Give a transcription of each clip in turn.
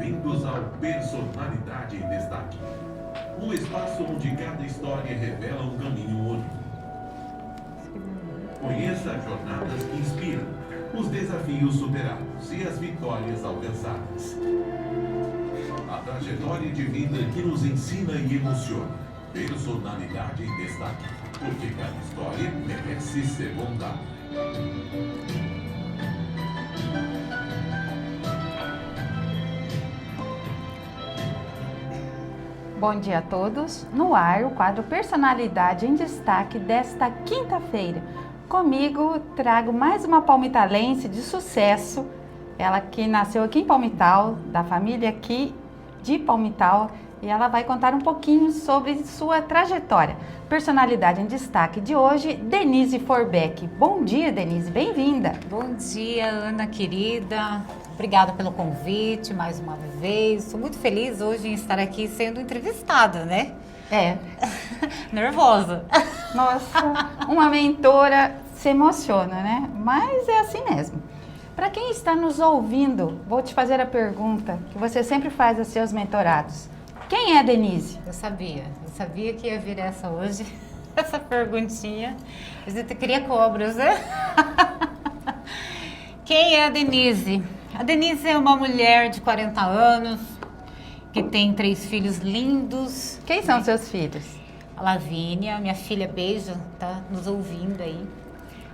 Bem-vindos ao Personalidade em Destaque, um espaço onde cada história revela um caminho único. Conheça jornadas que inspiram, os desafios superados e as vitórias alcançadas. A trajetória de vida que nos ensina e emociona. Personalidade em Destaque, porque cada história merece ser contada. Bom dia a todos. No ar, o quadro Personalidade em Destaque desta quinta-feira. Comigo, trago mais uma palmitalense de sucesso. Ela que nasceu aqui em Palmital, da família aqui de Palmital. E ela vai contar um pouquinho sobre sua trajetória. Personalidade em Destaque de hoje, Denise Forbeck. Bom dia, Denise. Bem-vinda. Bom dia, Ana querida. Obrigada pelo convite mais uma vez. Estou muito feliz hoje em estar aqui sendo entrevistada, né? É. Nervosa. Nossa, uma mentora se emociona, né? Mas é assim mesmo. Para quem está nos ouvindo, vou te fazer a pergunta que você sempre faz aos seus mentorados. Quem é a Denise? Eu sabia que ia vir essa hoje, essa perguntinha. A gente queria cobras, né? Quem é a Denise? A Denise é uma mulher de 40 anos, que tem 3 filhos lindos. Quem são seus filhos? A Lavínia, minha filha, beijo, tá nos ouvindo aí.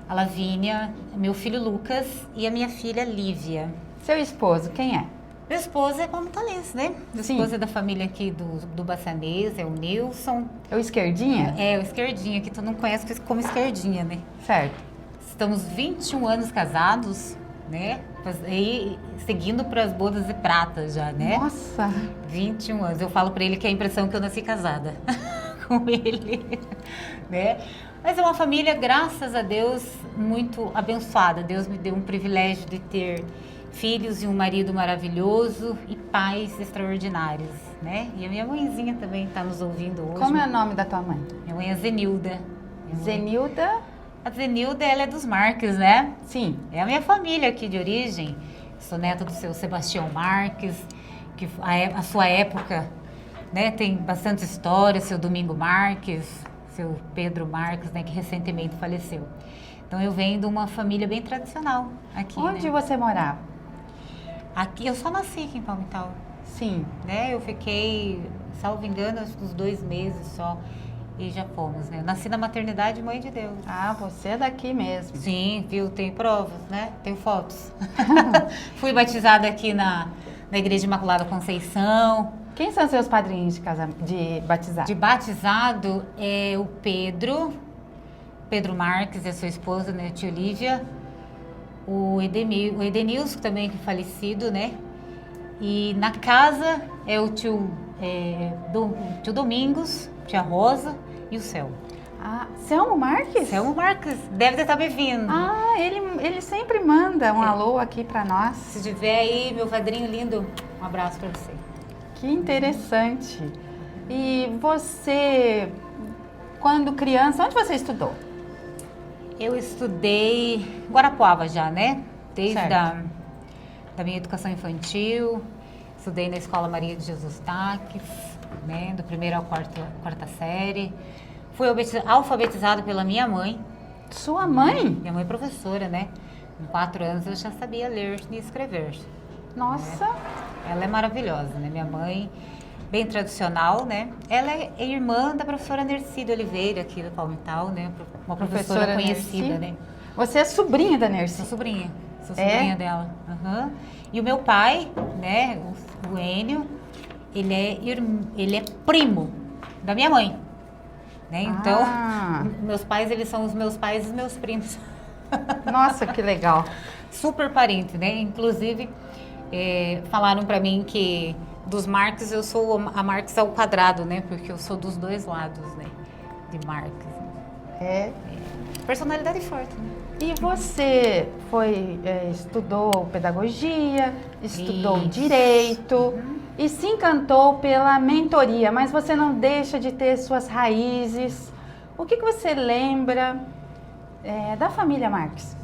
A Lavínia, meu filho Lucas e a minha filha Lívia. Seu esposo, quem é? Meu esposo é palmitalense, né? Meu Sim. esposo é da família aqui do Baçanês, é o Nilson. É o Esquerdinha? É, o Esquerdinha, que tu não conhece como Esquerdinha, né? Certo. Estamos 21 anos casados, né? E seguindo para as bodas de prata já, né? Nossa! 21 anos. Eu falo para ele que é a impressão que eu nasci casada com ele, né? Mas é uma família, graças a Deus, muito abençoada. Deus me deu um privilégio de ter filhos e um marido maravilhoso e pais extraordinários, né? E a minha mãezinha também está nos ouvindo hoje. Como é o nome da tua mãe? Minha mãe é Zenilda. Zenilda? A Zenilda, ela é dos Marques, né? Sim. É a minha família aqui de origem. Sou neta do seu Sebastião Marques, que a sua época, né, tem bastante história, seu Domingo Marques, seu Pedro Marques, né, que recentemente faleceu. Então eu venho de uma família bem tradicional aqui, Onde né? você morava? Aqui, eu só nasci aqui em Palmital, Sim. né? Eu fiquei, salvo engano, acho que uns 2 meses só e já fomos, né? Eu nasci na maternidade Mãe de Deus. Ah, você é daqui mesmo. Sim, viu? Tem provas, né? Tem fotos. Fui batizada aqui na Igreja Imaculada Conceição. Quem são seus padrinhos de batizado? De batizado é o Pedro Marques e a sua esposa, né? A tia Olívia. O Edenilson também, que é falecido, né? E na casa é o tio Domingos, tia Rosa e o Selmo. Ah, Selmo Marques? Selmo Marques, deve estar me vindo. Ah, ele sempre manda um alô aqui pra nós. Se tiver aí, meu padrinho lindo, um abraço pra você. Que interessante. E você, quando criança, onde você estudou? Eu estudei em Guarapuava já, né? Desde da minha educação infantil. Estudei na Escola Maria de Jesus Taques, né? Do primeiro ao quarta série. Fui alfabetizada pela minha mãe. Sua mãe? Minha mãe é professora, né? Com 4 anos eu já sabia ler e escrever. Nossa! Ela é maravilhosa, né? Minha mãe, bem tradicional, né? Ela é irmã da professora Nercide Oliveira, aqui do Palmital, né? Uma professora conhecida, Nerci? né? Você é sobrinha da Nerci? Sou sobrinha dela. Uhum. E o meu pai, né? O Enio, ele é primo da minha mãe. Né? Então, meus pais, eles são os meus pais e os meus primos. Nossa, que legal. Super parente, né? Inclusive, falaram pra mim que dos Marques eu sou a Marques ao quadrado, né? Porque eu sou dos 2 lados, né? De Marques. Personalidade forte, né? E você estudou pedagogia, estudou direito e se encantou pela mentoria, mas você não deixa de ter suas raízes. O que você lembra da família Marques?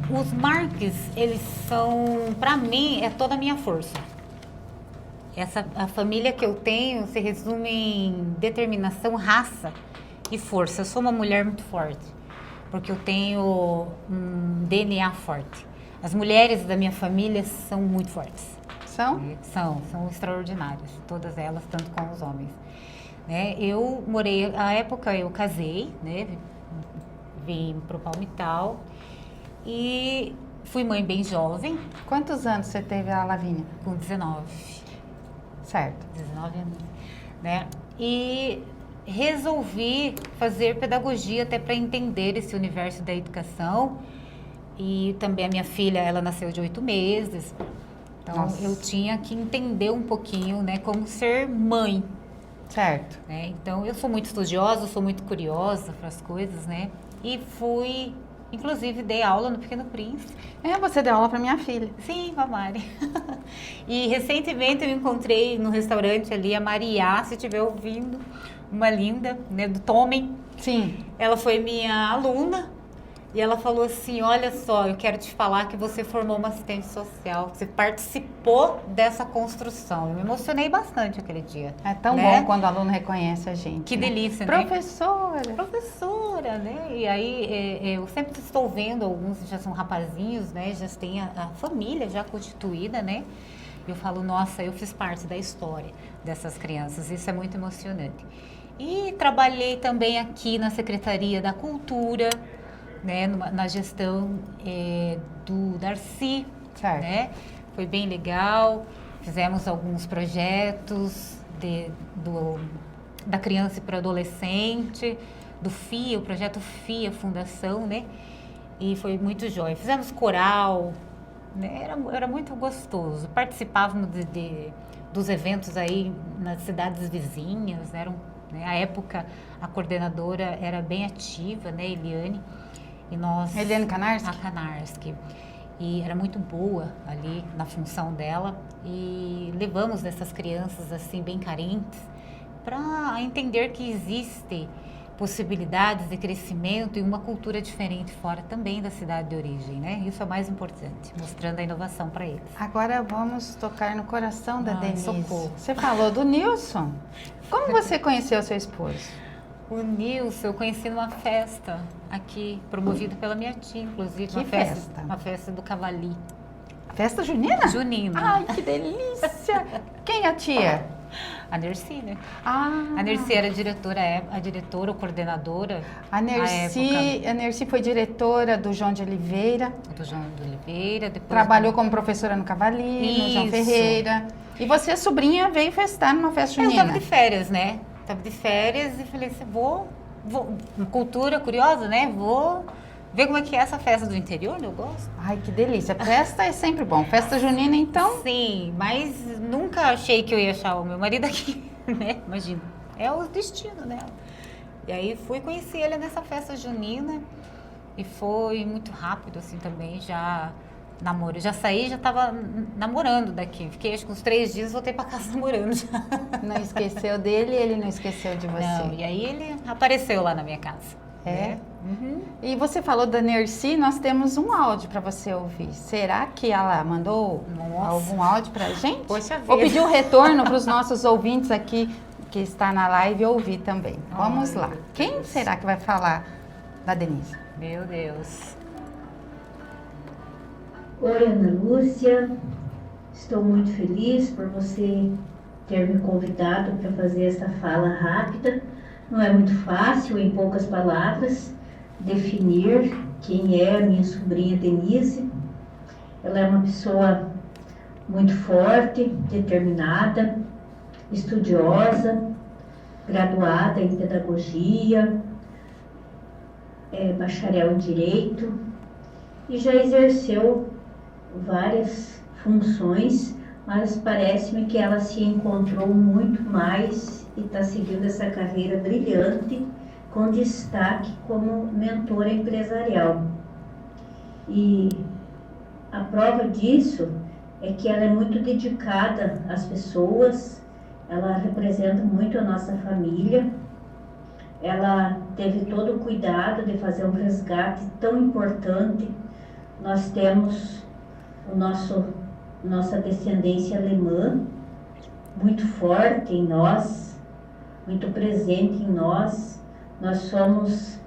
Os marques, eles são, para mim, é toda a minha força. A família que eu tenho se resume em determinação, raça e força. Eu sou uma mulher muito forte, porque eu tenho um DNA forte. As mulheres da minha família são muito fortes. São? São extraordinárias, todas elas, tanto como os homens. Né? Eu morei, na época eu casei, né? Vim para o Palmital e fui mãe bem jovem. Quantos anos você teve a Lavínia? Com 19. Certo. 19 anos. Né? E resolvi fazer pedagogia até para entender esse universo da educação. E também a minha filha, ela nasceu de 8 meses. Então, Nossa. eu tinha que entender um pouquinho, né, como ser mãe. Certo. Né? Então, eu sou muito estudiosa, sou muito curiosa para as coisas, né? E fui, inclusive, dei aula no Pequeno Príncipe. Você deu aula para minha filha. Sim, com a Mari. E recentemente eu encontrei no restaurante ali a Maria, se estiver ouvindo, uma linda, né, do Tomem. Sim. Ela foi minha aluna. E ela falou assim, olha só, eu quero te falar que você formou uma assistente social, você participou dessa construção. Eu me emocionei bastante aquele dia. É tão né? bom quando o aluno reconhece a gente. Que né? delícia, né? Professora, né? E aí eu sempre estou vendo, alguns já são rapazinhos, né? Já tem a família já constituída, né? Eu falo, nossa, eu fiz parte da história dessas crianças, isso é muito emocionante. E trabalhei também aqui na Secretaria da Cultura, né, na gestão do Darcy, Certo. né? Foi bem legal, fizemos alguns projetos da criança e para o adolescente, do FIA, o projeto FIA Fundação, né? E foi muito jóia. Fizemos coral, né? Era muito gostoso. Participávamos dos eventos aí nas cidades vizinhas, né? À época, a coordenadora era bem ativa, né, Eliane? E nós, Eliane Kanarski? A Kanarski. E era muito boa ali na função dela. E levamos essas crianças assim bem carentes para entender que existe possibilidades de crescimento e uma cultura diferente fora também da cidade de origem, né? Isso é o mais importante, mostrando a inovação para eles. Agora vamos tocar no coração da Denise. Socorro. Você falou do Nilson. Como você conheceu seu esposo? O Nilson eu conheci numa festa aqui, promovida pela minha tia, inclusive. Que festa? Uma festa do Cavali. Festa junina? Junina. Ai, que delícia! Quem é a tia? A Nercy, né? Ah, A Nercy era a diretora, ou coordenadora. a Nercy foi diretora do João de Oliveira. Do João de Oliveira. Depois Trabalhou como professora no Cavali, no João Isso. Ferreira. E você, sobrinha, veio festar numa festa Eu junina. estava de férias, né? Estava de férias e falei assim, vou, cultura curiosa, né? Vou ver como é que é essa festa do interior, eu gosto. Ai, que delícia. Festa é sempre bom. Festa junina, então... Sim, mas nunca achei que eu ia achar o meu marido aqui, né? Imagina. É o destino, né? E aí fui conhecer ele nessa festa junina e foi muito rápido, assim, também, já namoro. Já saí, já estava namorando daqui. Fiquei, acho que uns 3 dias, voltei para casa namorando já. Não esqueceu dele, ele não esqueceu de você. Não, e aí ele apareceu lá na minha casa. É? Né? Uhum. E você falou da Nercy, nós temos um áudio para você ouvir. Será que ela mandou algum áudio para a gente? Poxa vida. Vou pedir o retorno para os nossos ouvintes aqui, que está na live, ouvir também. Vamos lá. Quem será que vai falar da Denise? Meu Deus. Oi, Ana Lúcia, estou muito feliz por você ter me convidado para fazer essa fala rápida. Não é muito fácil, em poucas palavras, definir quem é a minha sobrinha Denise. Ela é uma pessoa muito forte, determinada, estudiosa, graduada em pedagogia, bacharel em direito e já exerceu várias funções, mas parece-me que ela se encontrou muito mais e está seguindo essa carreira brilhante com destaque como mentora empresarial. E a prova disso é que ela é muito dedicada às pessoas, ela representa muito a nossa família, ela teve todo o cuidado de fazer um resgate tão importante nós temos nossa descendência alemã muito forte em nós, muito presente em nós. Nós somos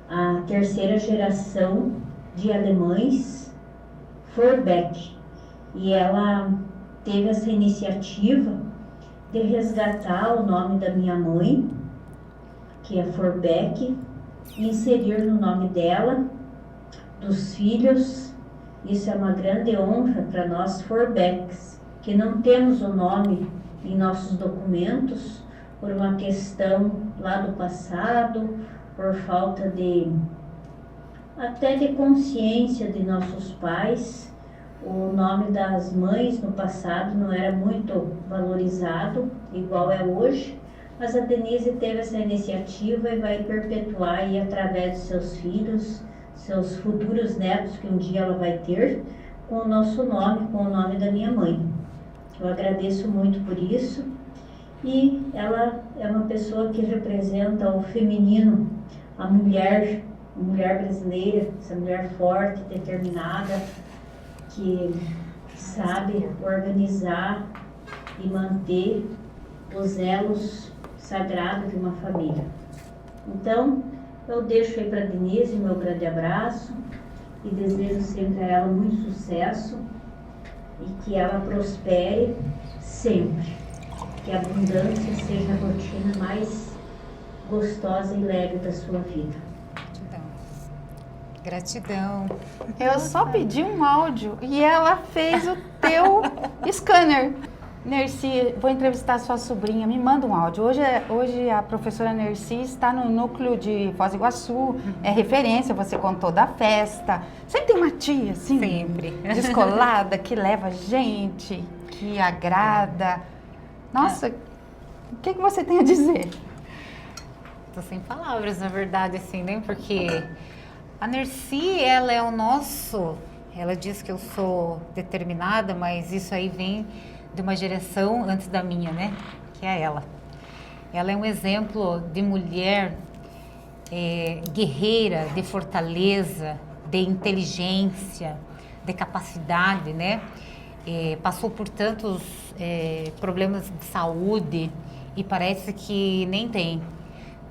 a terceira geração de alemães Forbeck, e ela teve essa iniciativa de resgatar o nome da minha mãe, que é Forbeck, e inserir no nome dela, dos filhos. Isso é uma grande honra para nós Forbecks, que não temos o nome em nossos documentos por uma questão lá do passado, por falta até de consciência de nossos pais. O nome das mães no passado não era muito valorizado, igual é hoje, mas a Denise teve essa iniciativa e vai perpetuar aí através de seus filhos, seus futuros netos, que um dia ela vai ter, com o nosso nome, com o nome da minha mãe. Eu agradeço muito por isso, e ela é uma pessoa que representa o feminino, a mulher brasileira, essa mulher forte, determinada, que sabe organizar e manter os elos sagrados de uma família. Então, eu deixo aí para a Denise meu grande abraço e desejo sempre a ela muito sucesso e que ela prospere sempre. Que a abundância seja a rotina mais gostosa e leve da sua vida. Gratidão. Eu só pedi um áudio e ela fez o teu scanner. Nercy, vou entrevistar sua sobrinha, me manda um áudio. Hoje a professora Nercy está no núcleo de Foz do Iguaçu, é referência, você contou da festa. Sempre tem uma tia, assim, sempre descolada, que leva gente, que agrada. Nossa, o que você tem a dizer? Tô sem palavras, na verdade, assim, né? Porque a Nercy, ela é o nosso... Ela diz que eu sou determinada, mas isso aí vem de uma geração antes da minha, né? Que é ela. Ela é um exemplo de mulher guerreira, de fortaleza, de inteligência, de capacidade, né? Passou por tantos problemas de saúde e parece que nem tem.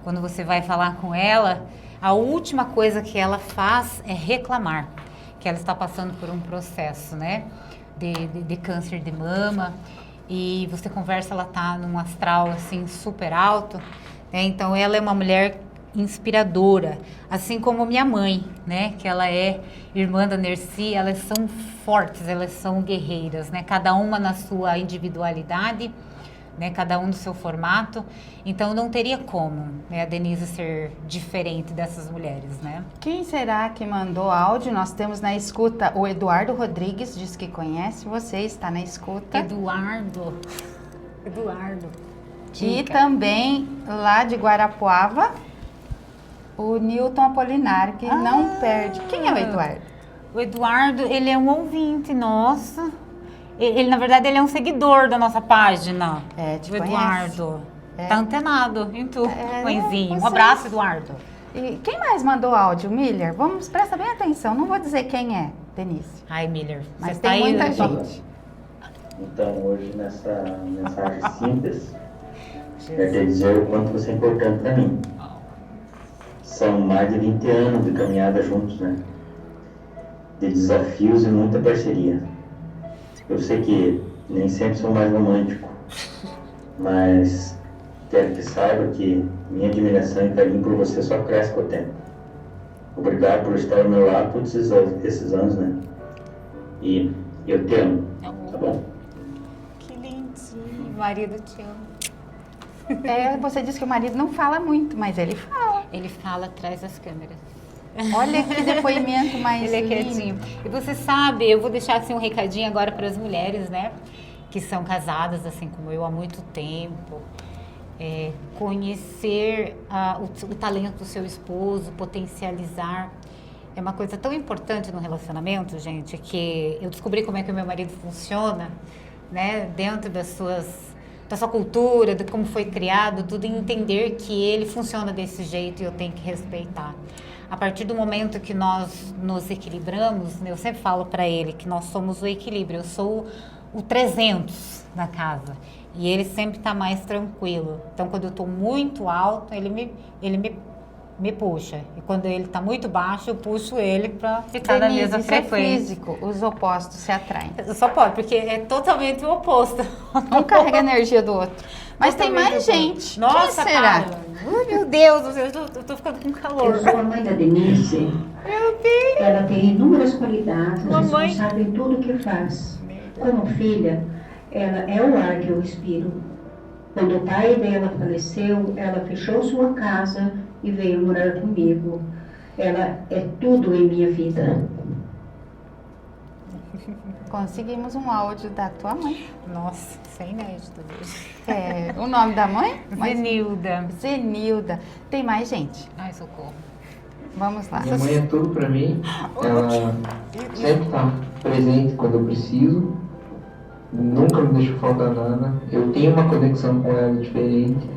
Quando você vai falar com ela, a última coisa que ela faz é reclamar que ela está passando por um processo, né? De câncer de mama, e você conversa, ela tá num astral assim super alto, né? Então ela é uma mulher inspiradora, assim como minha mãe, né? Que ela é irmã da Nercy. Elas são fortes, elas são guerreiras, né? Cada uma na sua individualidade, né? Cada um no seu formato. Então não teria como, né, a Denise ser diferente dessas mulheres, né? Quem será que mandou áudio? Nós temos na escuta o Eduardo Rodrigues, diz que conhece você, está na escuta. Eduardo. E também lá de Guarapuava, o Newton Apolinário, que não perde. Quem é o Eduardo? O Eduardo, ele é um ouvinte nosso. Ele, na verdade, ele é um seguidor da nossa página. Te o Eduardo. conhece? Tá antenado em tudo, mãezinho. Um vocês. abraço, Eduardo. E quem mais mandou áudio? Miller? Vamos, presta bem atenção. Não vou dizer quem é, Denise. Ai, Miller. Mas você tem tá aí, muita né? gente. Então, hoje, nessa mensagem simples, quero te dizer o quanto você é importante para mim. São mais de 20 anos de caminhada juntos, né? De desafios e muita parceria. Eu sei que nem sempre sou mais romântico, mas quero que saiba que minha admiração e carinho por você só cresce com o tempo. Obrigado por estar ao meu lado todos esses anos, né? E eu te amo, tá bom? Que lindinho. Marido, te amo. Você disse que o marido não fala muito, mas ele fala. Ele fala atrás das câmeras. Olha que depoimento mais Ele é lindo. quietinho. E você sabe, eu vou deixar assim um recadinho agora para as mulheres, né? Que são casadas, assim como eu, há muito tempo. Conhecer o talento do seu esposo, potencializar. É uma coisa tão importante no relacionamento, gente, que eu descobri como é que o meu marido funciona, né? Dentro dos da sua cultura, de como foi criado, tudo, e entender que ele funciona desse jeito e eu tenho que respeitar. A partir do momento que nós nos equilibramos, eu sempre falo para ele que nós somos o equilíbrio, eu sou o 300 da casa e ele sempre está mais tranquilo. Então, quando eu estou muito alto, ele me puxa. E quando ele está muito baixo, eu puxo ele para ficar na mesma frequência. É físico, os opostos se atraem. Só pode, porque é totalmente o oposto. Um carrega a energia do outro. Mas tem mais gente. Nossa, quem será? Ai, meu Deus, eu tô ficando com calor. Eu sou a mãe da Denise. Meu Deus. Ela tem inúmeras qualidades, Mamãe. responsável em tudo que faz. Como filha, ela é o ar que eu respiro. Quando o pai dela faleceu, ela fechou sua casa e veio morar comigo. Ela é tudo em minha vida. Conseguimos um áudio da tua mãe. Nossa, isso é inédito. É, o nome da mãe? Zenilda. Zenilda. Tem mais gente? Ai, socorro. Vamos lá. Minha mãe é tudo pra mim. Ela sempre tá presente quando eu preciso. Nunca me deixa faltar nada. Eu tenho uma conexão com ela diferente.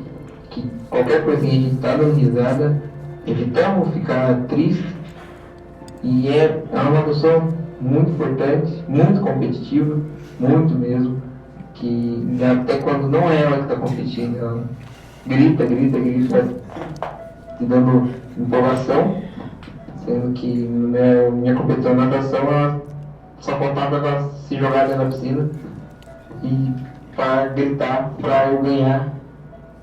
Que qualquer coisinha a gente tá dando risada. Evitamos ficar triste. E é uma pessoa muito importante, muito competitiva, muito mesmo. Que até quando não é ela que tá competindo, ela grita, te dando empolgação. Sendo que minha competição na natação, ela só faltava ela se jogar dentro da piscina e para gritar para eu ganhar.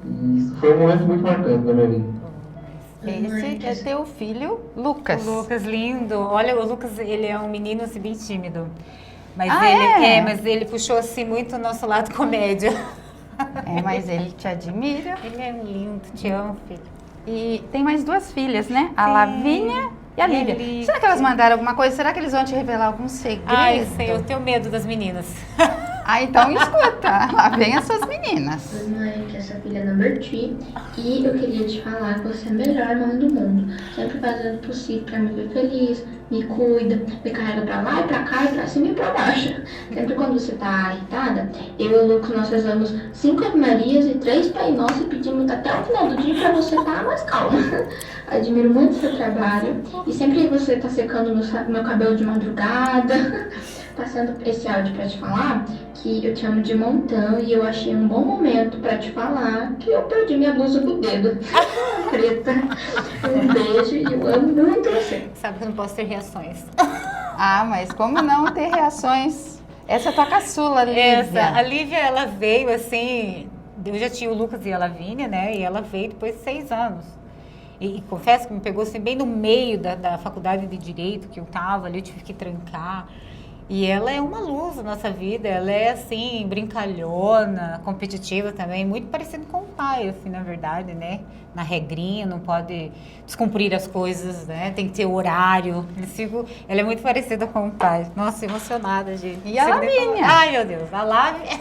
E isso foi um momento muito marcante na minha vida. Esse é teu filho, Lucas. O Lucas, lindo. Olha, o Lucas, ele é um menino assim, bem tímido. Mas mas ele puxou assim muito o nosso lado comédia. É, mas ele te admira. Ele é lindo, te amo, filho. E tem mais duas filhas, né? A Sim. Lavínia e a Lívia. Lívia. Será que elas mandaram alguma coisa? Será que eles vão te revelar algum segredo? Ai, sei, eu tenho medo das meninas. Ah, então escuta. Lá vem as suas meninas. Oi, mãe, que é sua filha number 3. E eu queria te falar que você é a melhor mãe do mundo. Sempre fazendo o possível pra me ver feliz, me cuida, me carrega pra lá e pra cá e pra cima e pra baixo. Sempre quando você tá irritada, eu e o Lucas, nós rezamos 5 Ave Marias e 3 Pai Nosso e pedimos até o final do dia pra você estar mais calma. Admiro muito o seu trabalho e sempre que você tá secando meu cabelo de madrugada, passando esse áudio pra te falar que eu te amo de montão e eu achei um bom momento pra te falar que eu perdi minha blusa do dedo preta. Um beijo e eu amo muito você. Sabe que eu não posso ter reações. Ah, mas como não ter reações? Essa é a tua caçula, Lívia. A Lívia, ela veio assim, eu já tinha o Lucas e a Lavínia, né? E ela veio depois de 6 anos. E confesso que me pegou assim, bem no meio da faculdade de Direito que eu tava ali, eu tive que trancar. E ela é uma luz na nossa vida, ela é assim, brincalhona, competitiva também, muito parecida com o pai, assim, na verdade, né? Na regrinha, não pode descumprir as coisas, né? Tem que ter horário. Ela é muito parecida com o pai. Nossa, emocionada, gente. E a Lavínia? Ai, meu Deus, a Lavínia.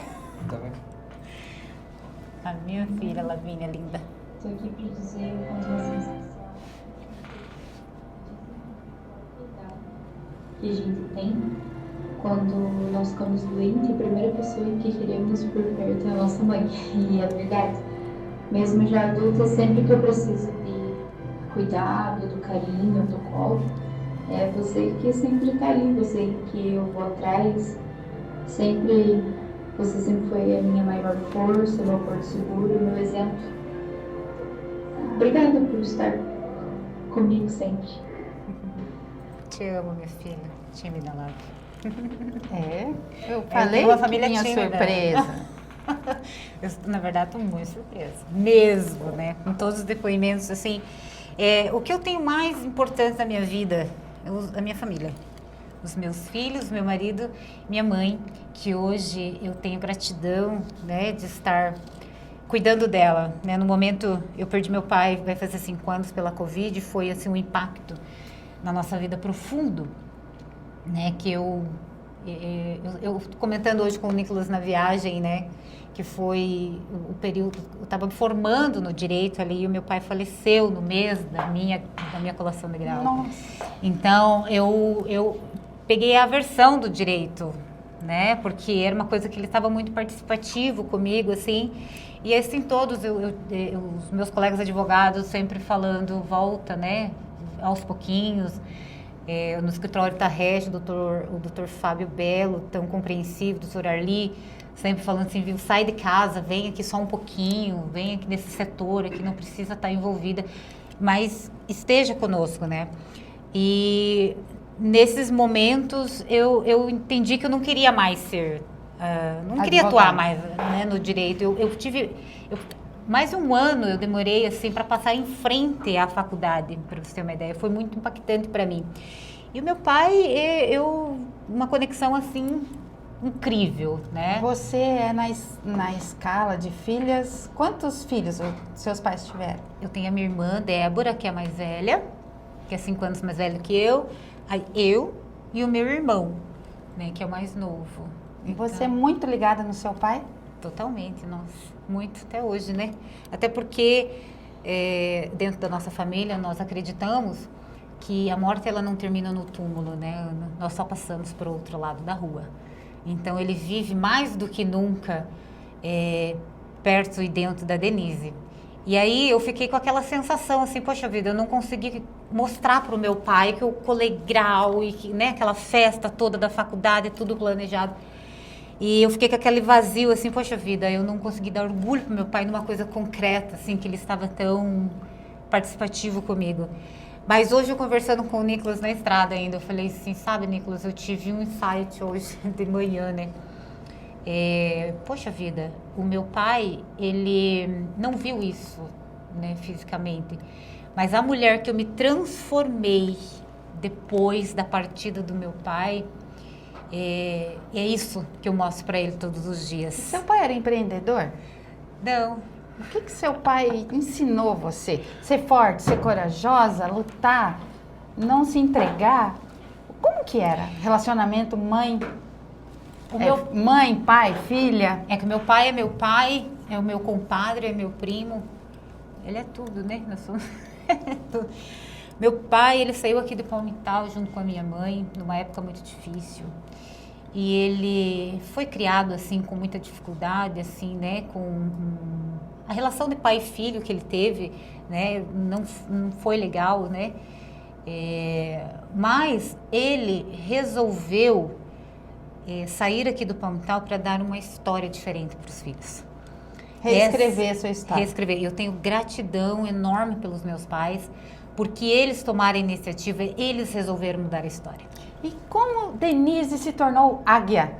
A minha filha, a Lavínia, linda. Estou aqui para dizer o quanto é sensacional que a gente tem quando nós ficamos doentes. A primeira pessoa que queremos por perto é a nossa mãe. E é verdade. Mesmo já adulta, sempre que eu preciso de cuidado, do carinho, do colo, é você que sempre está ali, você que eu vou atrás. Você sempre foi a minha maior força, meu porto seguro, meu exemplo. Obrigada por estar comigo sempre. Te amo, minha filha. Tímida, Lávia. É, eu falei uma família que tinha tímida. surpresa. Eu, na verdade, estou muito surpresa. Mesmo, né? Com todos os depoimentos, assim. O que eu tenho mais importante na minha vida é a minha família. Os meus filhos, meu marido, minha mãe, que hoje eu tenho gratidão, né, de estar cuidando dela, né? No momento, eu perdi meu pai, vai fazer 5 anos pela Covid, foi assim um impacto na nossa vida profundo, né? Que eu comentando hoje com o Nicolas na viagem, né? Que foi o período, eu estava me formando no direito ali e o meu pai faleceu no mês da minha colação de grau. Nossa. Então, eu peguei a aversão do direito, né? Porque era uma coisa que ele estava muito participativo comigo, assim. E assim, todos os meus colegas advogados sempre falando, volta, né? Aos pouquinhos. No escritório Tarrege, o doutor Fábio Belo, tão compreensivo, o doutor Arli, sempre falando assim, viu, sai de casa, vem aqui só um pouquinho, vem aqui nesse setor, aqui não precisa estar envolvida, mas esteja conosco, né? E nesses momentos eu entendi que eu não queria mais ser, não queria atuar mais, né, no direito. Mais de um ano eu demorei assim para passar em frente à faculdade, para você ter uma ideia. Foi muito impactante para mim. E o meu pai, uma conexão assim incrível, né? Você é na escala de filhas. Quantos filhos os seus pais tiveram? Eu tenho a minha irmã Débora, que é a mais velha, que é 5 anos mais velha que eu. Aí eu e o meu irmão, né, que é o mais novo. E você é muito ligada no seu pai? Totalmente, nossa, muito até hoje, né? Até porque dentro da nossa família nós acreditamos que a morte ela não termina no túmulo, né? Nós só passamos para o outro lado da rua. Então ele vive mais do que nunca perto e dentro da Denise. E aí eu fiquei com aquela sensação assim, poxa vida, eu não consegui mostrar para o meu pai que eu colei grau e que, né, aquela festa toda da faculdade, tudo planejado. E eu fiquei com aquele vazio, assim, poxa vida, eu não consegui dar orgulho pro meu pai numa coisa concreta, assim, que ele estava tão participativo comigo. Mas hoje, eu conversando com o Nicolas na estrada ainda, eu falei assim, sabe, Nicolas, eu tive um insight hoje de manhã, né? Poxa vida, o meu pai, ele não viu isso, né, fisicamente. Mas a mulher que eu me transformei depois da partida do meu pai... É isso que eu mostro para ele todos os dias. Seu pai era empreendedor? Não. O que seu pai ensinou você? Ser forte, ser corajosa, lutar, não se entregar? Como que era? Relacionamento mãe, mãe, pai, filha? É que meu pai é meu pai, é o meu compadre, é meu primo. Ele é tudo, né? Nós somos tudo. Meu pai, ele saiu aqui do Palmital junto com a minha mãe, numa época muito difícil. E ele foi criado, assim, com muita dificuldade, assim, né? A relação de pai e filho que ele teve, né? Não foi legal, né? Mas ele resolveu sair aqui do Palmital para dar uma história diferente para os filhos. Reescrever a sua história. Reescrever. Eu tenho gratidão enorme pelos meus pais, porque eles tomaram a iniciativa, eles resolveram mudar a história. E como Denise se tornou águia?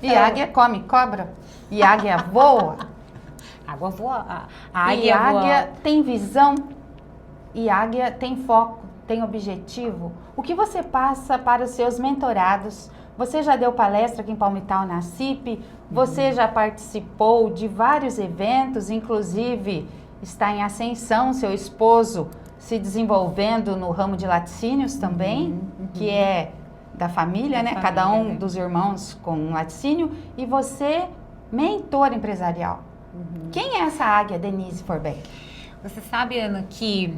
E águia come cobra? E águia voa? Água voa. A águia, voa. Tem visão? E águia tem foco, tem objetivo? O que você passa para os seus mentorados? Você já deu palestra aqui em Palmital, na CIP? Você já participou de vários eventos, inclusive... Está em ascensão, seu esposo se desenvolvendo no ramo de laticínios também, que é da família, né? Cada um dos irmãos com um laticínio. E você, mentor empresarial. Quem é essa águia, Denise Forbeck? Você sabe, Ana, que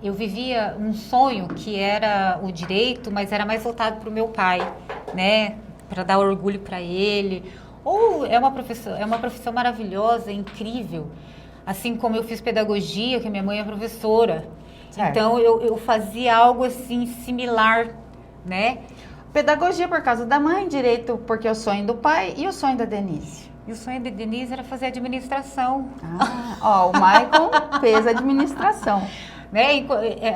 eu vivia um sonho que era o direito, mas era mais voltado para o meu pai, né? Para dar orgulho para ele. Ou é uma profissão maravilhosa, incrível. Assim como eu fiz pedagogia, que minha mãe é professora. Certo. Então, eu fazia algo assim, similar, né? Pedagogia por causa da mãe, direito porque é o sonho do pai e o sonho da Denise. E o sonho da Denise era fazer administração. O Maicon fez administração. Né?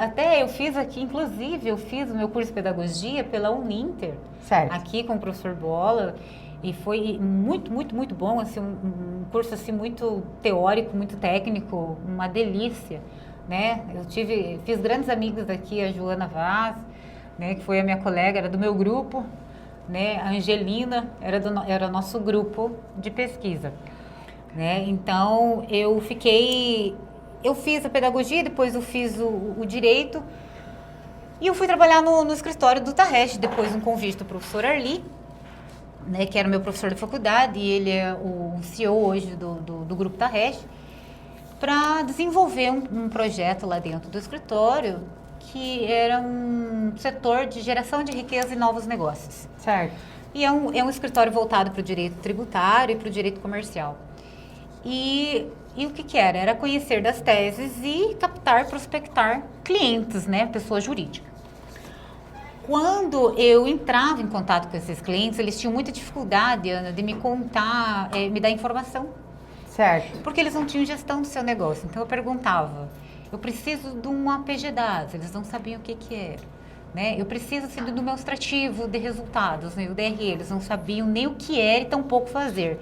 Até eu fiz aqui, inclusive, eu fiz o meu curso de pedagogia pela Uninter. Certo. Aqui com o professor Bola. E foi muito, muito, muito bom, assim, um curso assim, muito teórico, muito técnico, uma delícia, né? Fiz grandes amigos aqui, a Joana Vaz, né, que foi a minha colega, era do meu grupo, né? A Angelina era nosso grupo de pesquisa, né? Então, eu fiz a pedagogia, depois eu fiz o direito, e eu fui trabalhar no escritório do Tarrege, depois um convite do professor Arli, né, que era meu professor de faculdade, e ele é o CEO hoje do Grupo Tarrege, para desenvolver um projeto lá dentro do escritório que era um setor de geração de riqueza e novos negócios. Certo. E é um escritório voltado para o direito tributário e para o direito comercial. E o que era? Era conhecer das teses e captar, prospectar clientes, né? Pessoa jurídica. Quando eu entrava em contato com esses clientes, eles tinham muita dificuldade, Ana, de me contar, me dar informação. Certo. Porque eles não tinham gestão do seu negócio. Então eu perguntava, eu preciso de um APG dados, eles não sabiam o que era. Né? Eu preciso assim, do meu extrativo de resultados, né? O DRE, eles não sabiam nem o que era e tampouco fazer.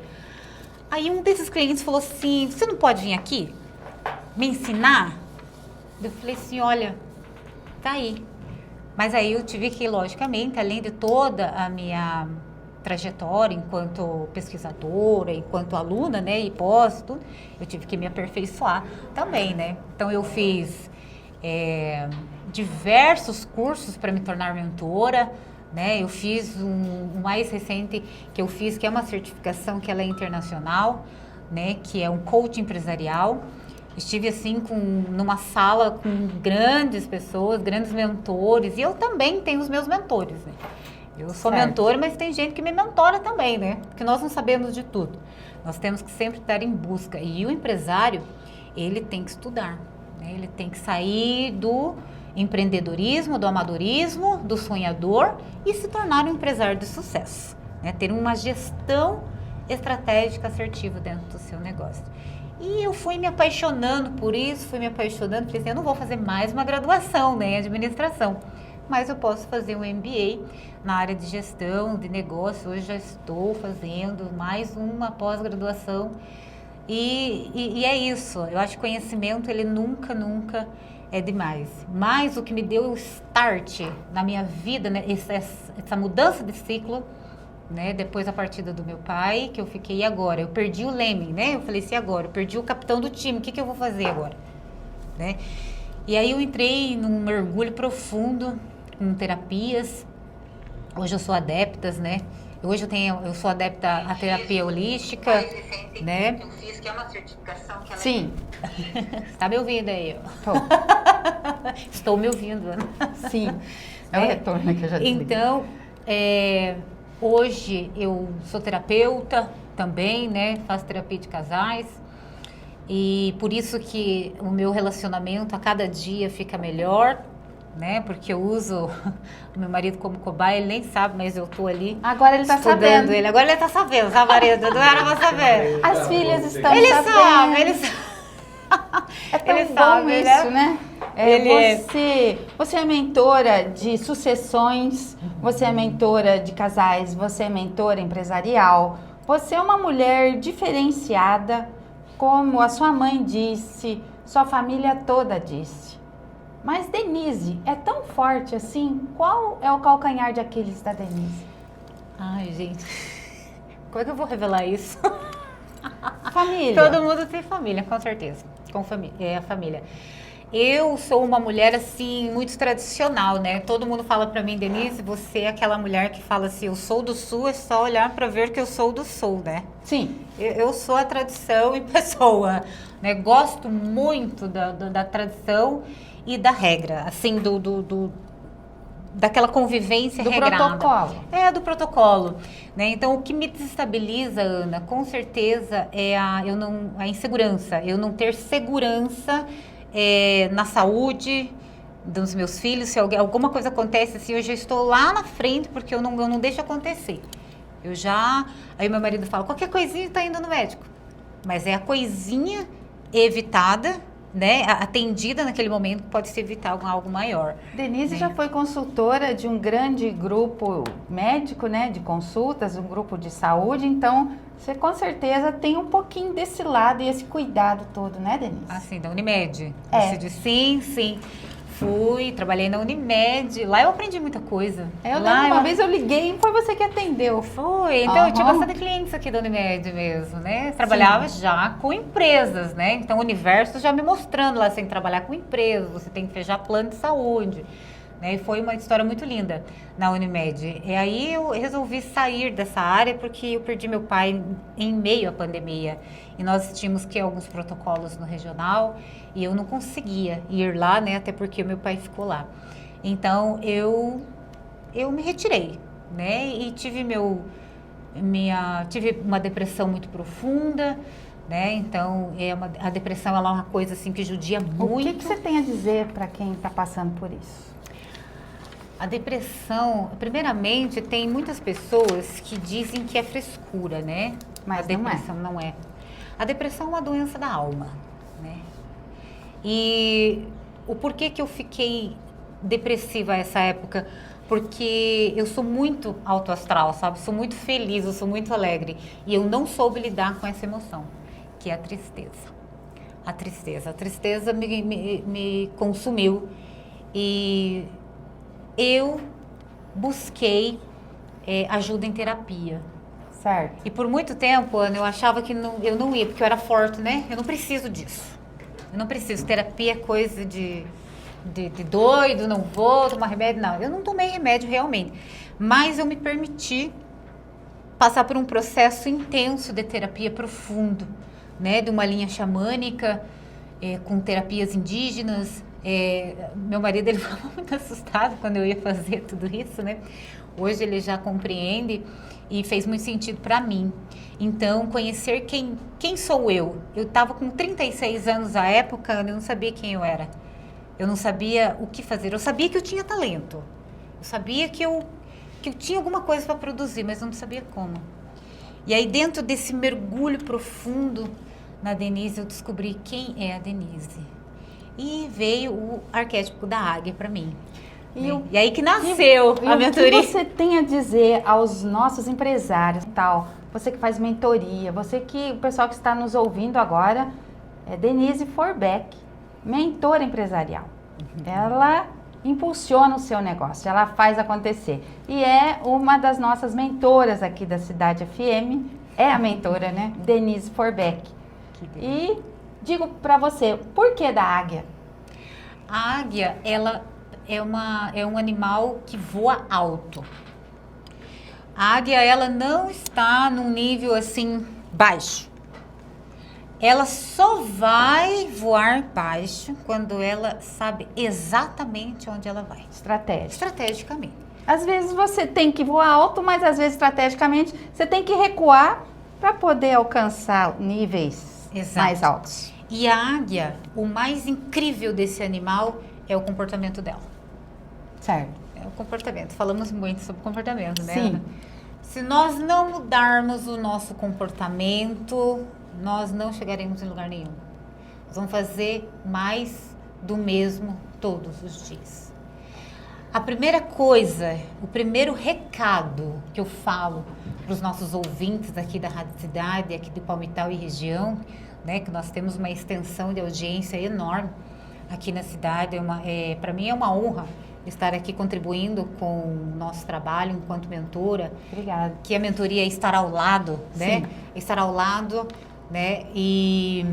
Aí um desses clientes falou assim, você não pode vir aqui me ensinar? Eu falei assim, olha, tá aí. Mas aí eu tive que, logicamente, além de toda a minha trajetória enquanto pesquisadora, enquanto aluna, né, e pós, tudo, eu tive que me aperfeiçoar também, né? Então eu fiz diversos cursos para me tornar mentora, né? Eu fiz um mais recente que eu fiz, que é uma certificação que ela é internacional, né? Que é um coach empresarial. Estive assim numa sala com grandes pessoas, grandes mentores, e eu também tenho os meus mentores, né? Eu sou mentora, mas tem gente que me mentora também, né? Porque nós não sabemos de tudo. Nós temos que sempre estar em busca. E o empresário, ele tem que estudar, né? Ele tem que sair do empreendedorismo, do amadorismo, do sonhador e se tornar um empresário de sucesso, né? Ter uma gestão estratégica assertiva dentro do seu negócio. E eu fui me apaixonando por isso, falei assim, eu não vou fazer mais uma graduação, né, em administração, mas eu posso fazer um MBA na área de gestão, de negócio. Hoje já estou fazendo mais uma pós-graduação e é isso. Eu acho que conhecimento, ele nunca é demais. Mas o que me deu o start na minha vida, né, essa mudança de ciclo, né, depois da partida do meu pai, que eu fiquei, e agora? Eu perdi o Leme, né? Eu falei assim, agora? Eu perdi o capitão do time, o que eu vou fazer agora? Né? E aí eu entrei num mergulho profundo, com terapias. Hoje eu sou adepta, né? Eu sou adepta à terapia holística, né? Eu fiz, que é uma certificação que ela... Sim. Está me ouvindo aí? Tô. Estou me ouvindo, Ana. Sim. É o retorno que eu já disse. Então, hoje eu sou terapeuta também, né? Faço terapia de casais. E por isso que o meu relacionamento a cada dia fica melhor, né? Porque eu uso o meu marido como cobaia, ele nem sabe, mas eu tô ali. Agora ele tá sabendo. Ele. Agora ele tá sabendo, sabe, marido? Não era pra saber. As filhas estão Ele sabendo. sabe, ele sabe. É tão Ele bom sabe, isso, né? Ele você é mentora de sucessões, você é mentora de casais, você é mentora empresarial, você é uma mulher diferenciada, como a sua mãe disse, sua família toda disse. Mas Denise é tão forte assim? Qual é o calcanhar de Aquiles da Denise? Ai, gente, como é que eu vou revelar isso? Família. Todo mundo tem família, com certeza. Com família, a família. Eu sou uma mulher, assim, muito tradicional, né? Todo mundo fala pra mim, Denise, você é aquela mulher que fala assim, eu sou do Sul, é só olhar pra ver que eu sou do Sul, né? Sim. Eu sou a tradição em pessoa, né? Gosto muito da tradição e da regra, assim, daquela convivência regrada. Do protocolo. Do protocolo, né? Então, o que me desestabiliza, Ana, com certeza, é a insegurança. Eu não ter segurança na saúde dos meus filhos. Se alguma coisa acontece, assim, eu já estou lá na frente, porque eu não deixo acontecer. Aí meu marido fala, qualquer coisinha tá indo no médico. Mas é a coisinha evitada, né, atendida naquele momento, pode se evitar algo maior. Denise já foi consultora de um grande grupo médico, né, de consultas, um grupo de saúde, então você com certeza tem um pouquinho desse lado e esse cuidado todo, né, Denise? Assim, da Unimed. Você disse, sim. Trabalhei na Unimed, lá eu aprendi muita coisa. Uma vez eu liguei e foi você que atendeu. Foi, então eu tinha bastante clientes aqui da Unimed mesmo, né? Trabalhava já com empresas, né? Então o universo já me mostrando lá, você tem que trabalhar com empresas, você tem que fechar plano de saúde, né? E foi uma história muito linda na Unimed. E aí eu resolvi sair dessa área porque eu perdi meu pai em meio à pandemia. E nós tínhamos que alguns protocolos no regional e eu não conseguia ir lá, né? Até porque meu pai ficou lá. Então eu me retirei, né? E tive tive uma depressão muito profunda, né? Então a depressão ela é uma coisa assim que judia muito. O que você tem a dizer para quem está passando por isso? A depressão, primeiramente, tem muitas pessoas que dizem que é frescura, né? Mas a depressão não é. A depressão é uma doença da alma, né? E o porquê que eu fiquei depressiva essa época? Porque eu sou muito autoastral, sabe? Sou muito feliz, eu sou muito alegre. E eu não soube lidar com essa emoção, que é a tristeza. A tristeza me consumiu. E eu busquei ajuda em terapia. Certo. E por muito tempo, Ana, eu achava que eu não ia, porque eu era forte, né? Eu não preciso disso. Eu não preciso. Terapia é coisa de doido, não vou tomar remédio. Não, eu não tomei remédio realmente. Mas eu me permiti passar por um processo intenso de terapia profundo, né? De uma linha xamânica, com terapias indígenas. Meu marido, ele ficava muito assustado quando eu ia fazer tudo isso, né? Hoje ele já compreende e fez muito sentido para mim. Então, conhecer quem sou eu. Eu estava com 36 anos à época, eu não sabia quem eu era. Eu não sabia o que fazer. Eu sabia que eu tinha talento. Eu sabia que eu tinha alguma coisa para produzir, mas eu não sabia como. E aí, dentro desse mergulho profundo na Denise, eu descobri quem é a Denise. E veio o arquétipo da águia para mim. E aí que nasceu a mentoria. O que você tem a dizer aos nossos empresários, tal? Você que faz mentoria, o pessoal que está nos ouvindo agora, é Denise Forbeck, mentora empresarial. Ela impulsiona o seu negócio, ela faz acontecer. E é uma das nossas mentoras aqui da Cidade FM, é a mentora, né? Denise Forbeck. E digo para você, por que da águia? A águia, ela é um animal que voa alto. A águia, ela não está num nível assim baixo. Ela só vai voar baixo quando ela sabe exatamente onde ela vai. Estrategicamente. Às vezes você tem que voar alto, mas às vezes estrategicamente você tem que recuar para poder alcançar níveis mais altos. E a águia, o mais incrível desse animal é o comportamento dela. Certo. É o comportamento. Falamos muito sobre comportamento, né? Sim. Ana? Se nós não mudarmos o nosso comportamento, nós não chegaremos em lugar nenhum. Nós vamos fazer mais do mesmo todos os dias. A primeira coisa, o primeiro recado que eu falo para os nossos ouvintes aqui da Rádio Cidade, aqui de Palmital e região, né, que nós temos uma extensão de audiência enorme aqui na cidade. Para mim é uma honra estar aqui contribuindo com o nosso trabalho enquanto mentora. Obrigada. Que a mentoria é estar ao lado, né? Sim. Estar ao lado, né? E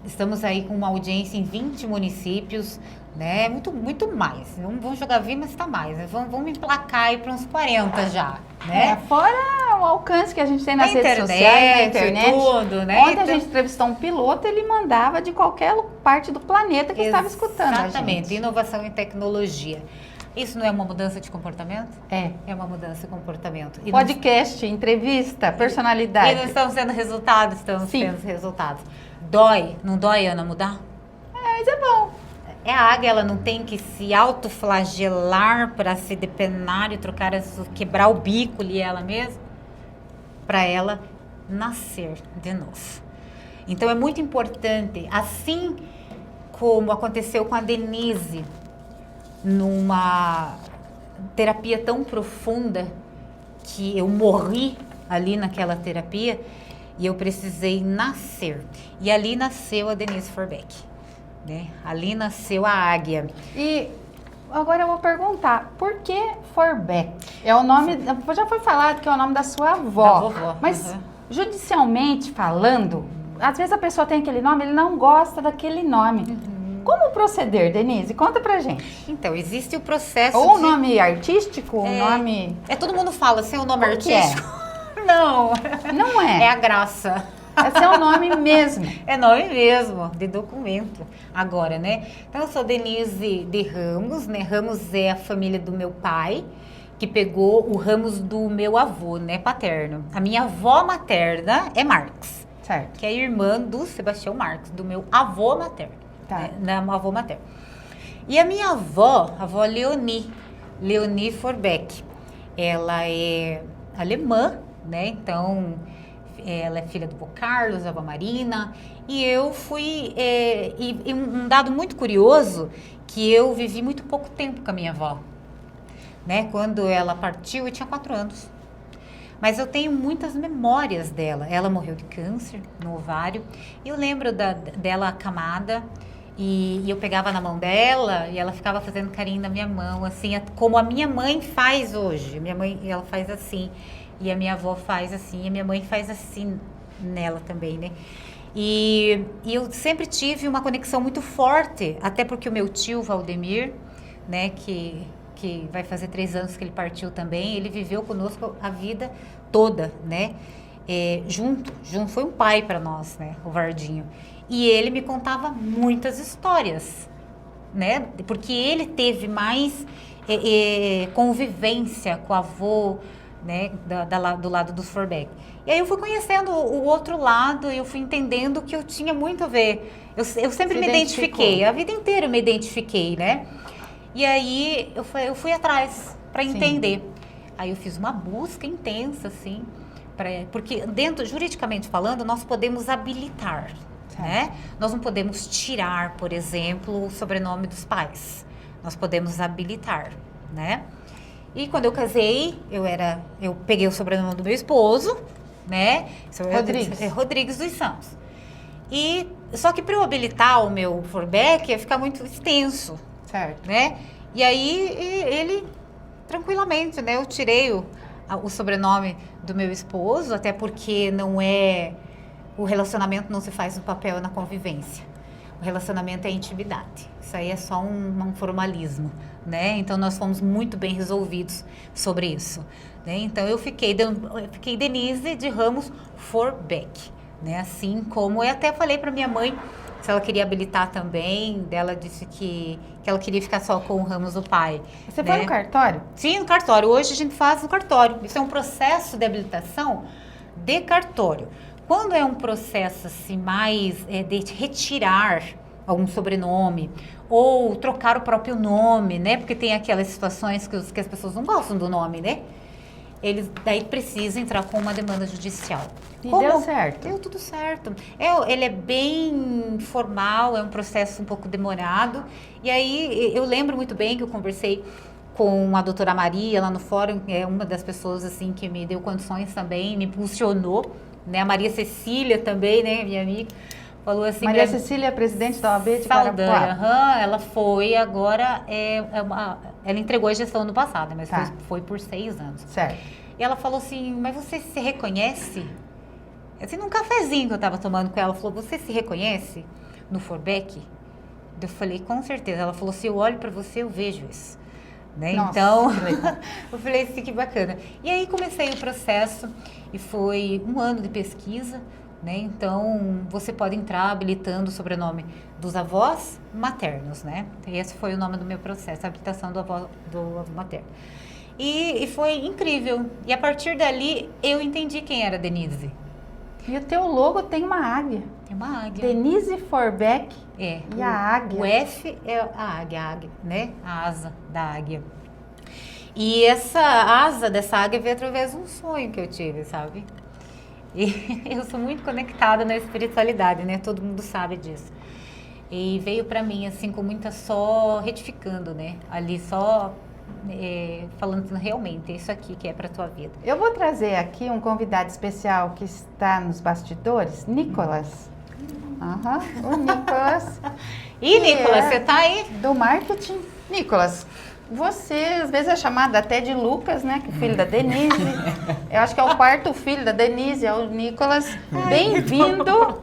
estamos aí com uma audiência em 20 municípios, né? Muito mais. Não vamos jogar vir, mas está mais. Né? Vamos emplacar aí para uns 40 já, né? Fora o alcance que a gente tem nas redes sociais, na internet. Tudo, né? Ontem a gente entrevistou um piloto, ele mandava de qualquer parte do planeta que estava escutando a gente. Exatamente, inovação em tecnologia. Isso não é uma mudança de comportamento? É uma mudança de comportamento. E podcast, entrevista, personalidade. E nós estamos tendo resultados, Dói, não dói, Ana, mudar? Mas é bom. A águia, ela não tem que se autoflagelar para se depenar e quebrar o bico ali ela mesma, para ela nascer de novo. Então é muito importante, assim como aconteceu com a Denise, numa terapia tão profunda que eu morri ali naquela terapia e eu precisei nascer. E ali nasceu a Denise Forbeck, né? Ali nasceu a águia. E agora eu vou perguntar, por que Forbeck? É o nome, já foi falado que é o nome da sua avó. Da vovó. Mas judicialmente falando, às vezes a pessoa tem aquele nome, ele não gosta daquele nome. como proceder, Denise? Conta pra gente. Então, existe o processo Ou de... nome artístico, nome... todo mundo fala seu nome Como que é? artístico. Não. Não é. É a graça. É seu nome mesmo. É nome mesmo, de documento. Agora, né? Então, eu sou Denise de Ramos, né? Ramos é a família do meu pai, que pegou o Ramos do meu avô, né? Paterno. A minha avó materna é Marques. Certo. Que é irmã do Sebastião Marques, do meu avô materno. Tá. Né? Da avô materno. E a minha avó, a avó Leonie Forbeck, ela é alemã, né? Então, ela é filha do vô Carlos, da avó Marina. E eu fui... e um dado muito curioso, que eu vivi muito pouco tempo com a minha avó. Né? Quando ela partiu, eu tinha 4 anos. Mas eu tenho muitas memórias dela. Ela morreu de câncer no ovário. E eu lembro dela acamada. E eu pegava na mão dela e ela ficava fazendo carinho na minha mão, assim, como a minha mãe faz hoje. Minha mãe, ela faz assim. E a minha avó faz assim, e a minha mãe faz assim nela também, né? E eu sempre tive uma conexão muito forte, até porque o meu tio, Valdemir, né, que vai fazer 3 anos que ele partiu também, ele viveu conosco a vida toda, né? Junto, foi um pai para nós, né, o Vardinho. E ele me contava muitas histórias, né? Porque ele teve mais convivência com o avô, né, do lado dos Forbeck. E aí eu fui conhecendo o outro lado e eu fui entendendo que eu tinha muito a ver. Eu sempre me identifiquei, a vida inteira eu me identifiquei, né? E aí eu fui atrás para entender. Aí eu fiz uma busca intensa, assim, porque juridicamente falando, nós podemos habilitar, né? Nós não podemos tirar, por exemplo, o sobrenome dos pais. Nós podemos habilitar, né? E quando eu casei, eu peguei o sobrenome do meu esposo, né? Rodrigues dos Santos. Só que para eu habilitar o meu Forbeck ia ficar muito extenso. Certo. Né? E aí ele, tranquilamente, né? Eu tirei o sobrenome do meu esposo, até porque o relacionamento não se faz no papel e na convivência. O relacionamento é intimidade. Isso aí é só um formalismo, né? Então, nós fomos muito bem resolvidos sobre isso, né? Então, eu fiquei Denise de Ramos Forbeck, né? Assim como eu até falei para minha mãe se ela queria habilitar também. Ela disse que ela queria ficar só com o Ramos do pai. Você né? foi no cartório? Sim, no cartório. Hoje a gente faz no cartório. Isso é um processo de habilitação de cartório. Quando é um processo assim, mais de retirar algum sobrenome ou trocar o próprio nome, né? Porque tem aquelas situações que as pessoas não gostam do nome, né? Eles daí precisam entrar com uma demanda judicial. E deu certo? Deu tudo certo. Ele é bem formal, é um processo um pouco demorado. E aí eu lembro muito bem que eu conversei com a doutora Maria lá no fórum, é uma das pessoas assim que me deu condições também, me impulsionou. Né? A Maria Cecília também, né, minha amiga, falou assim... Maria Cecília, presidente da OAB de Carapuá. Ela foi, agora, ela entregou a gestão no passado, mas foi por 6 anos. Certo. E ela falou assim, mas você se reconhece? Assim, num cafezinho que eu estava tomando com ela, falou, você se reconhece no Forbeck? Eu falei, com certeza. Ela falou, se eu olho para você, eu vejo isso. Né? Nossa, então, eu falei assim, que bacana. E aí comecei o processo e foi 1 ano de pesquisa, né? Então, você pode entrar habilitando o sobrenome dos avós maternos, né? Esse foi o nome do meu processo, a habilitação do avô materno. E foi incrível. E a partir dali, eu entendi quem era Denise. E o teu logo tem uma águia. Tem uma águia. Denise Forbeck. E a águia. O F é a águia, né? A asa da águia. E essa asa dessa águia veio através de um sonho que eu tive, sabe? E eu sou muito conectada na espiritualidade, né? Todo mundo sabe disso. E veio pra mim, assim, com muita só retificando, né? Ali só falando realmente, isso aqui que é pra tua vida. Eu vou trazer aqui um convidado especial que está nos bastidores, Nicolas. O Nicolas. E Nicolas, você tá aí? Do marketing. Nicolas, você às vezes é chamado até de Lucas, né? Que é filho da Denise. Eu acho que é o 4º filho da Denise, é o Nicolas. Ai, então. Bem-vindo.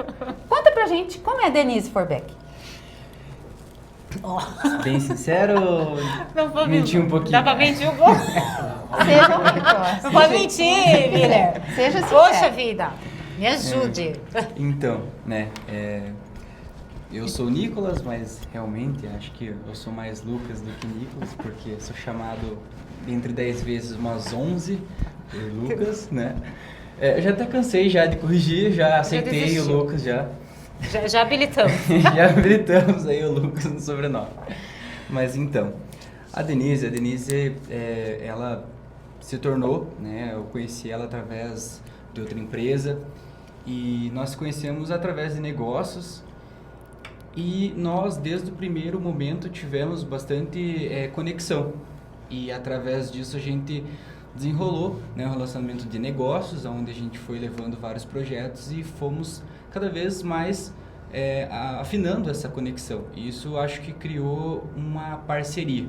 Conta pra gente como é Denise Forbeck. Bem sincero ou Não vou mentir um pouquinho? Dá pra mentir um pouco? Seja honesto. Não pode mentir, Miller. Seja sincero. Poxa vida, me ajude. Então, né, eu sou Nicolas, mas realmente acho que eu sou mais Lucas do que Nicolas, porque sou chamado entre 10 vezes umas 11 por Lucas, né? Eu já até cansei já de corrigir, já aceitei o desistiu. Lucas já. Já habilitamos. Já habilitamos aí o Lucas no sobrenome. Mas então, a Denise, ela se tornou, né? Eu conheci ela através de outra empresa e nós conhecemos através de negócios e nós, desde o primeiro momento, tivemos bastante conexão e através disso a gente desenrolou, né, um relacionamento de negócios, onde a gente foi levando vários projetos e fomos cada vez mais afinando essa conexão. E isso acho que criou uma parceria.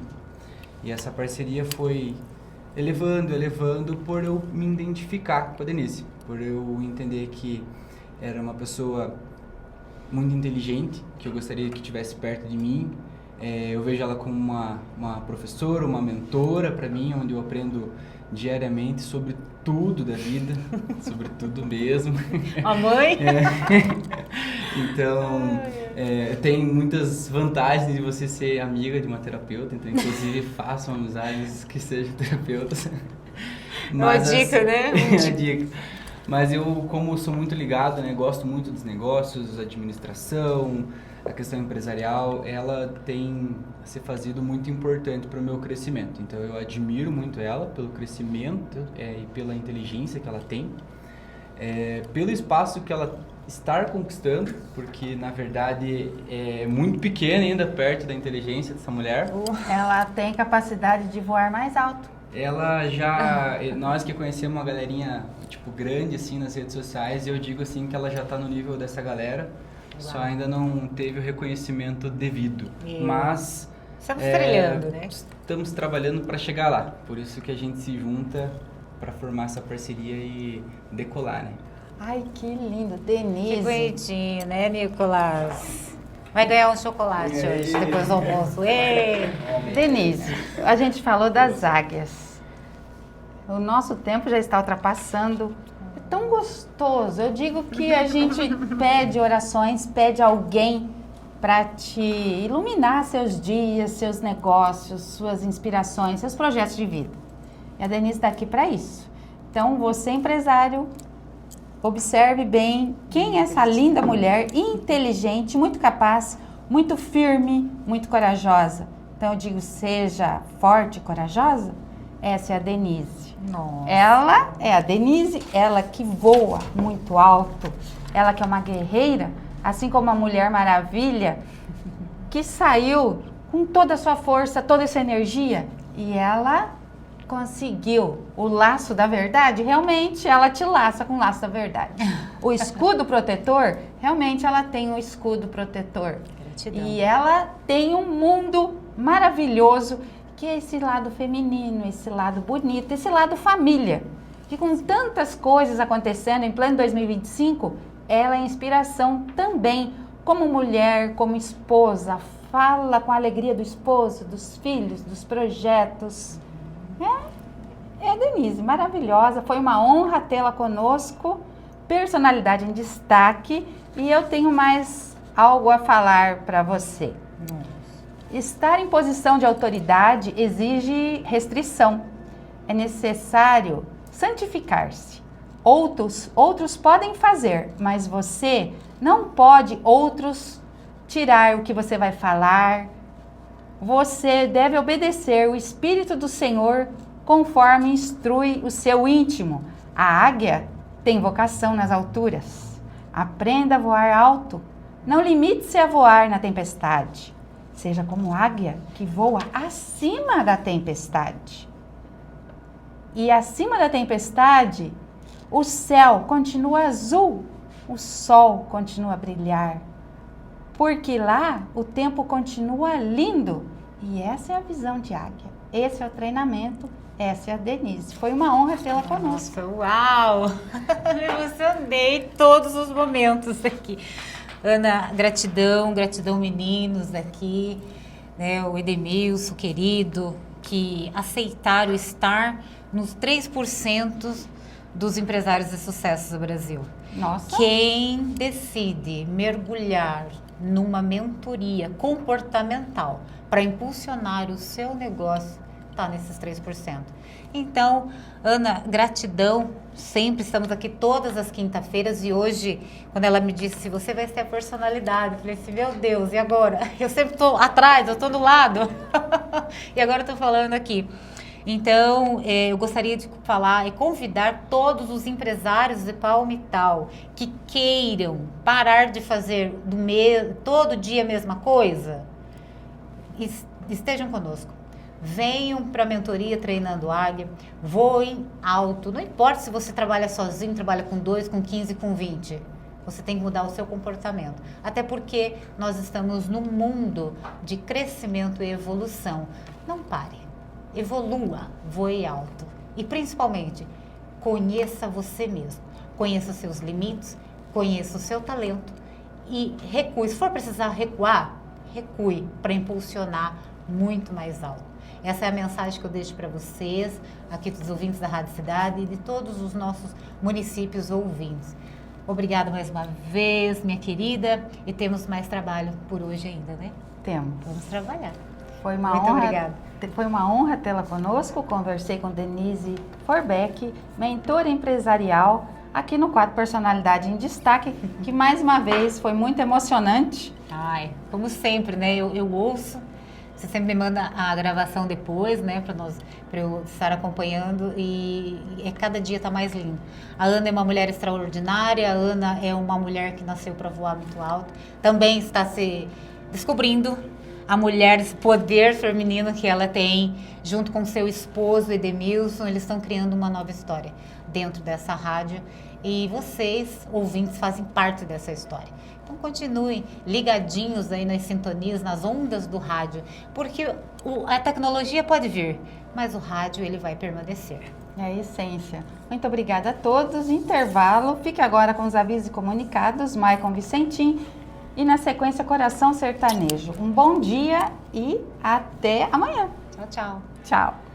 E essa parceria foi elevando por eu me identificar com a Denise, por eu entender que era uma pessoa muito inteligente, que eu gostaria que estivesse perto de mim. Eu vejo ela como uma professora, uma mentora para mim, onde eu aprendo diariamente sobre tudo da vida, sobre tudo mesmo. A mãe? Então, tem muitas vantagens de você ser amiga de uma terapeuta, então inclusive façam amizades que sejam terapeutas. Uma dica, né? Uma dica. Mas eu, como sou muito ligado, né, gosto muito dos negócios, administração, a questão empresarial, ela tem se fazido muito importante para o meu crescimento. Então eu admiro muito ela pelo crescimento e pela inteligência que ela tem, pelo espaço que ela está conquistando, porque na verdade é muito pequena ainda perto da inteligência dessa mulher. Ela tem capacidade de voar mais alto. Ela já, nós que conhecemos uma galerinha tipo grande assim nas redes sociais, eu digo assim que ela já está no nível dessa galera. Só ainda não teve o reconhecimento devido, mas estamos trilhando, né? Estamos trabalhando para chegar lá, por isso que a gente se junta para formar essa parceria e decolar, né? Ai, que lindo, Denise. Que bonitinho, né, Nicolas? Vai ganhar um chocolate hoje, depois do almoço. Ei! Denise, a gente falou das águias. O nosso tempo já está ultrapassando. É tão gostoso. Eu digo que a gente pede orações, pede alguém para te iluminar seus dias, seus negócios, suas inspirações, seus projetos de vida. E a Denise está aqui para isso. Então, você, empresário, observe bem quem é essa linda mulher, inteligente, muito capaz, muito firme, muito corajosa. Então, eu digo, seja forte e corajosa. Essa é a Denise. Nossa. Ela é a Denise, ela que voa muito alto, ela que é uma guerreira, assim como a Mulher Maravilha, que saiu com toda a sua força, toda essa energia, e ela conseguiu o laço da verdade. Realmente ela te laça com o laço da verdade. O escudo protetor, realmente ela tem um escudo protetor. Gratidão. E ela tem um mundo maravilhoso, que é esse lado feminino, esse lado bonito, esse lado família. Que com tantas coisas acontecendo em pleno 2025, ela é inspiração também, como mulher, como esposa, fala com a alegria do esposo, dos filhos, dos projetos. É a Denise, maravilhosa, foi uma honra tê-la conosco, personalidade em destaque, e eu tenho mais algo a falar para você. Estar em posição de autoridade exige restrição. É necessário santificar-se. Outros podem fazer, mas você não pode outros tirar o que você vai falar. Você deve obedecer o Espírito do Senhor conforme instrui o seu íntimo. A águia tem vocação nas alturas. Aprenda a voar alto. Não limite-se a voar na tempestade. Seja como águia que voa acima da tempestade. E acima da tempestade, o céu continua azul, o sol continua a brilhar. Porque lá o tempo continua lindo. E essa é a visão de águia. Esse é o treinamento, essa é a Denise. Foi uma honra tê-la conosco. Nossa, uau! Me emocionei todos os momentos aqui. Ana, gratidão meninos aqui. né, o Edemilson, querido, que aceitaram estar nos 3% dos empresários de sucesso do Brasil. Nossa. Quem decide mergulhar numa mentoria comportamental para impulsionar o seu negócio está nesses 3%. Então, Ana, gratidão. Sempre estamos aqui todas as quinta-feiras e hoje, quando ela me disse, você vai ser a personalidade, eu falei assim, meu Deus, e agora? Eu sempre estou atrás, eu estou do lado. E agora eu estou falando aqui. Então, eu gostaria de falar e convidar todos os empresários de Palmital que queiram parar de fazer todo dia a mesma coisa, estejam conosco. Venham para a mentoria Treinando Águia, voem alto. Não importa se você trabalha sozinho, trabalha com 2, com 15, com 20. Você tem que mudar o seu comportamento. Até porque nós estamos num mundo de crescimento e evolução. Não pare. Evolua, voe alto. E principalmente, conheça você mesmo. Conheça os seus limites, conheça o seu talento e recue. Se for precisar recuar, recue para impulsionar muito mais alto. Essa é a mensagem que eu deixo para vocês, aqui dos ouvintes da Rádio Cidade e de todos os nossos municípios ouvintes. Obrigada mais uma vez, minha querida, e temos mais trabalho por hoje ainda, né? Temos. Vamos trabalhar. Foi uma Muito honra. obrigada. Foi uma honra tê-la conosco. Conversei com Denise Forbeck, mentora empresarial, aqui no quadro Personalidade em Destaque, que mais uma vez foi muito emocionante. Ai, como sempre, né? Eu ouço. Você sempre me manda a gravação depois, né, para eu estar acompanhando e cada dia está mais lindo. A Ana é uma mulher extraordinária, a Ana é uma mulher que nasceu para voar muito alto, também está se descobrindo a mulher, esse poder feminino que ela tem, junto com seu esposo Edemilson, eles estão criando uma nova história dentro dessa rádio e vocês, ouvintes, fazem parte dessa história. Então continuem ligadinhos aí nas sintonias, nas ondas do rádio, porque a tecnologia pode vir, mas o rádio ele vai permanecer. É a essência. Muito obrigada a todos. Intervalo. Fique agora com os avisos e comunicados. Maicon Vicentim e na sequência Coração Sertanejo. Um bom dia e até amanhã. Tchau, tchau. Tchau.